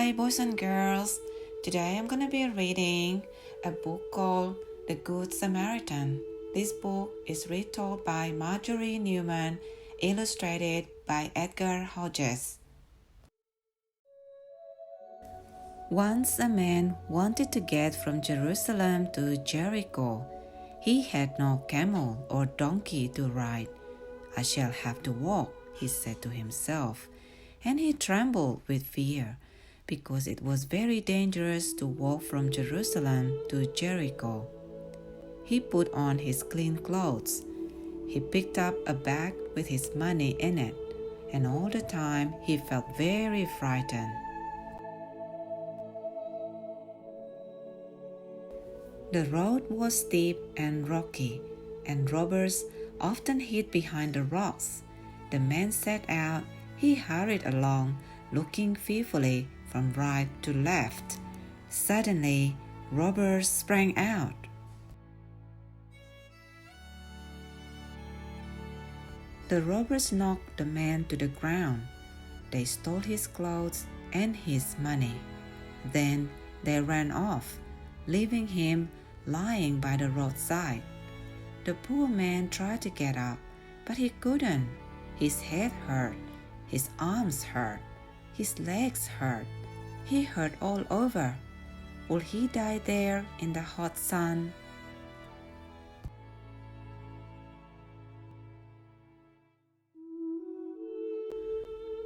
Hi, boys and girls. Today I'm going to be reading a book called The Good Samaritan. This book is retold by Marjorie Newman, illustrated by Edgar Hodges. Once a man wanted to get from Jerusalem to Jericho. He had no camel or donkey to ride. I shall have to walk, he said to himself, and he trembled with fear, because it was very dangerous to walk from Jerusalem to Jericho. He put on his clean clothes. He picked up a bag with his money in it, and all the time he felt very frightened. The road was steep and rocky, and robbers often hid behind the rocks. The man set out. He hurried along, looking fearfully from right to left. Suddenly, robbers sprang out. The robbers knocked the man to the ground. They stole his clothes and his money. Then they ran off, leaving him lying by the roadside. The poor man tried to get up, but he couldn't. His head hurt, his arms hurt, his legs hurt. He hurt all over. Will he die there in the hot sun?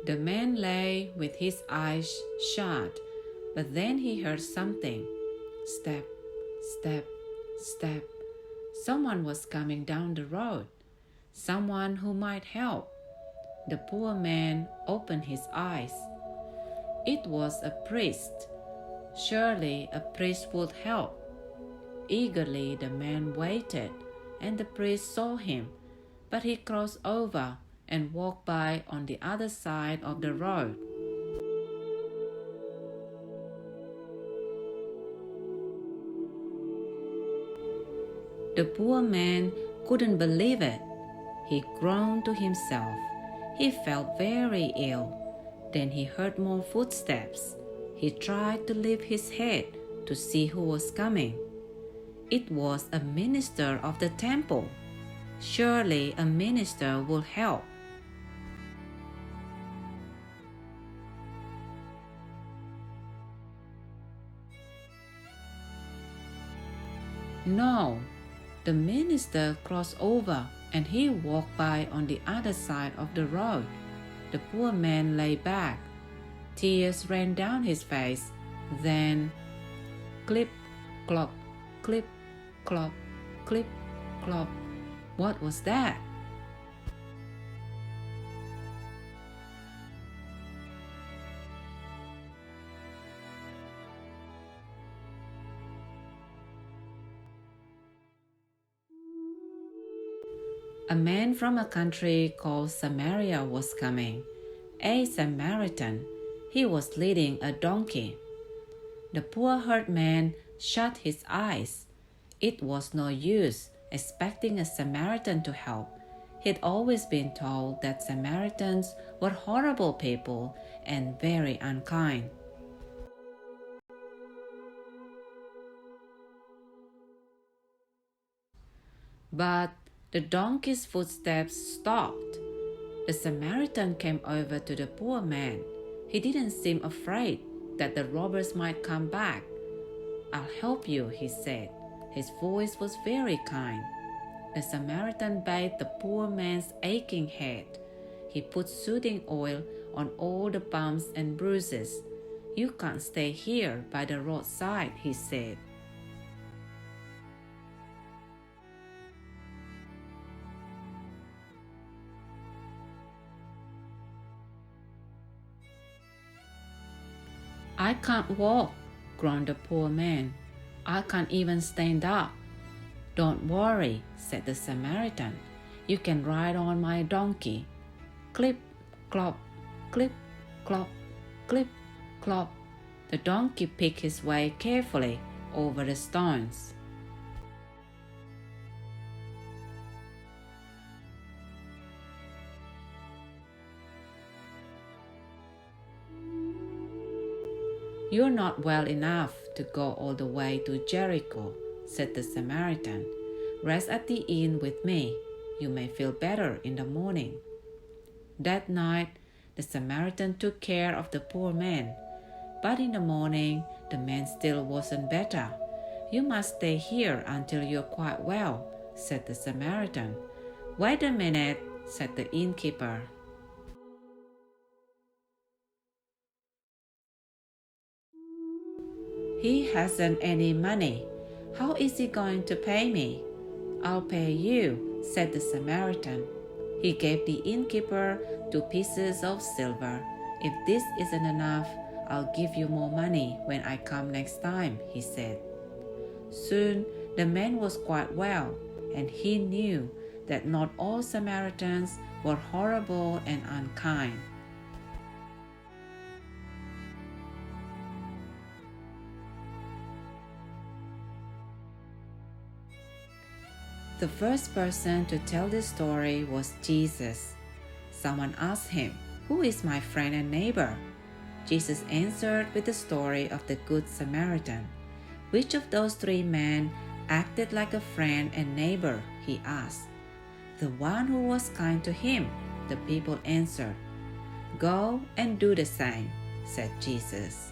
The man lay with his eyes shut, but then he heard something. Step, step, step. Someone was coming down the road. Someone who might help. The poor man opened his eyes. It was a priest. Surely a priest would help. Eagerly the man waited, and the priest saw him, but he crossed over and walked by on the other side of the road. The poor man couldn't believe it. He groaned to himself. He felt very ill. Then he heard more footsteps. He tried to lift his head to see who was coming. It was a minister of the temple. Surely a minister would help. No, the minister crossed over and he walked by on the other side of the road. The poor man lay back. Tears ran down his face. Then, clip, clop, clip, clop, clip, clop. What was that? A man from a country called Samaria was coming. A Samaritan. He was leading a donkey. The poor herdman shut his eyes. It was no use expecting a Samaritan to help. He'd always been told that Samaritans were horrible people and very unkind. But the donkey's footsteps stopped. The Samaritan came over to the poor man. He didn't seem afraid that the robbers might come back. I'll help you, he said. His voice was very kind. The Samaritan bathed the poor man's aching head. He put soothing oil on all the bumps and bruises. You can't stay here by the roadside, he said. I can't walk, groaned the poor man. I can't even stand up. Don't worry, said the Samaritan. You can ride on my donkey. Clip, clop, clip, clop, clip, clop. The donkey picked his way carefully over the stones. "You're not well enough to go all the way to Jericho," said the Samaritan. "Rest at the inn with me. You may feel better in the morning." That night, the Samaritan took care of the poor man. But in the morning, the man still wasn't better. "You must stay here until you're quite well," said the Samaritan. "Wait a minute," said the innkeeper. "He hasn't any money. How is he going to pay me?" "I'll pay you," said the Samaritan. He gave the innkeeper 2 pieces of silver. "If this isn't enough, I'll give you more money when I come next time," he said. Soon the man was quite well, and he knew that not all Samaritans were horrible and unkind. The first person to tell this story was Jesus. Someone asked him, "Who is my friend and neighbor?" Jesus answered with the story of the Good Samaritan. "Which of those 3 men acted like a friend and neighbor?" he asked. "The one who was kind to him," the people answered. "Go and do the same," said Jesus.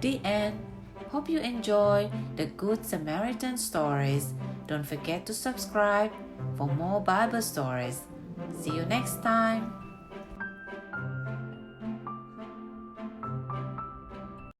The end. Hope you enjoy the Good Samaritan stories. Don't forget to subscribe for more Bible stories. See you next time.